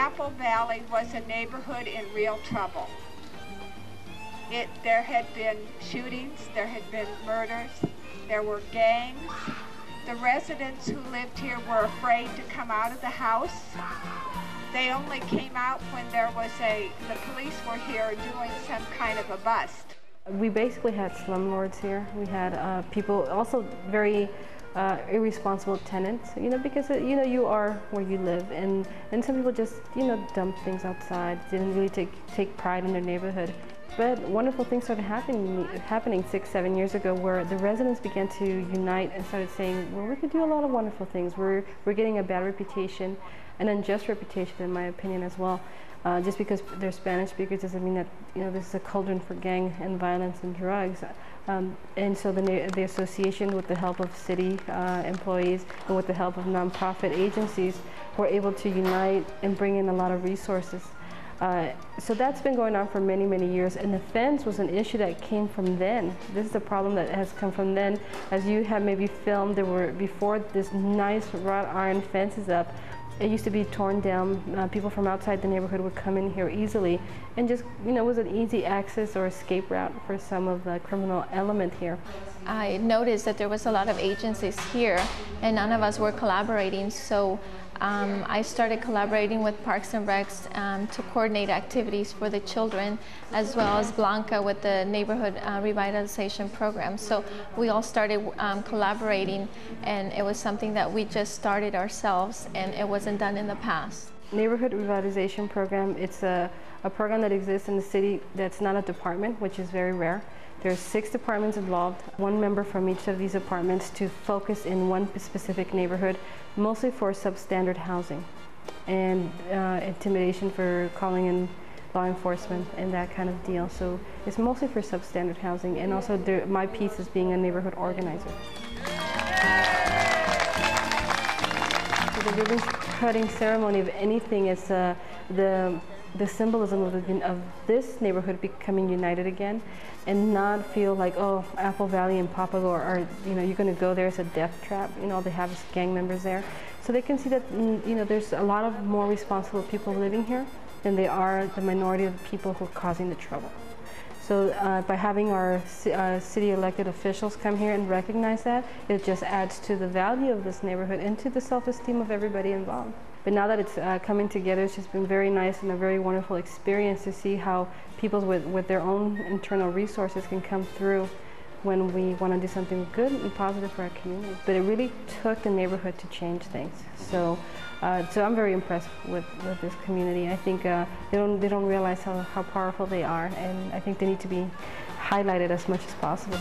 Apple Valley was a neighborhood in real trouble. There had been shootings, there had been murders, there were gangs. The residents who lived here were afraid to come out of the house. They only came out when the police were here doing some kind of a bust. We basically had slumlords here. We had people, also very irresponsible tenants, because you are where you live, and some people just dump things outside, didn't really take pride in their neighborhood. But wonderful things started happening 6-7 years ago, where the residents began to unite and started saying, well, we could do a lot of wonderful things. We're getting a bad reputation, an unjust reputation in my opinion as well. Just because they're Spanish speakers doesn't mean that this is a cauldron for gang and violence and drugs. And so the association, with the help of city employees and with the help of nonprofit agencies, were able to unite and bring in a lot of resources. So that's been going on for many, many years, and the fence was an issue that came from then. This is a problem that has come from then. As you have maybe filmed, there were, before this nice wrought iron fences up, it used to be torn down. People from outside the neighborhood would come in here easily, and just, it was an easy access or escape route for some of the criminal element here. I noticed that there was a lot of agencies here, and none of us were collaborating, so I started collaborating with Parks and Recs to coordinate activities for the children, as well as Blanca with the neighborhood revitalization program. So we all started collaborating, and it was something that we just started ourselves, and it wasn't done in the past. Neighborhood revitalization program, it's a program that exists in the city that's not a department, which is very rare. There's 6 departments involved, 1 member from each of these departments to focus in one specific neighborhood, mostly for substandard housing and intimidation for calling in law enforcement and that kind of deal. So it's mostly for substandard housing, and also my piece is being a neighborhood organizer. So the ribbon cutting ceremony, if anything, is the symbolism of this neighborhood becoming united again, and not feel like, oh, Apple Valley and Papago are you're going to go there as a death trap. All they have is gang members there. So they can see that there's a lot of more responsible people living here than they are the minority of the people who are causing the trouble. So by having our city elected officials come here and recognize that, it just adds to the value of this neighborhood and to the self-esteem of everybody involved. But now that it's coming together, it's just been very nice and a very wonderful experience to see how people with their own internal resources can come through when we want to do something good and positive for our community. But it really took the neighborhood to change things. So I'm very impressed with this community. I think they don't realize how powerful they are, and I think they need to be highlighted as much as possible.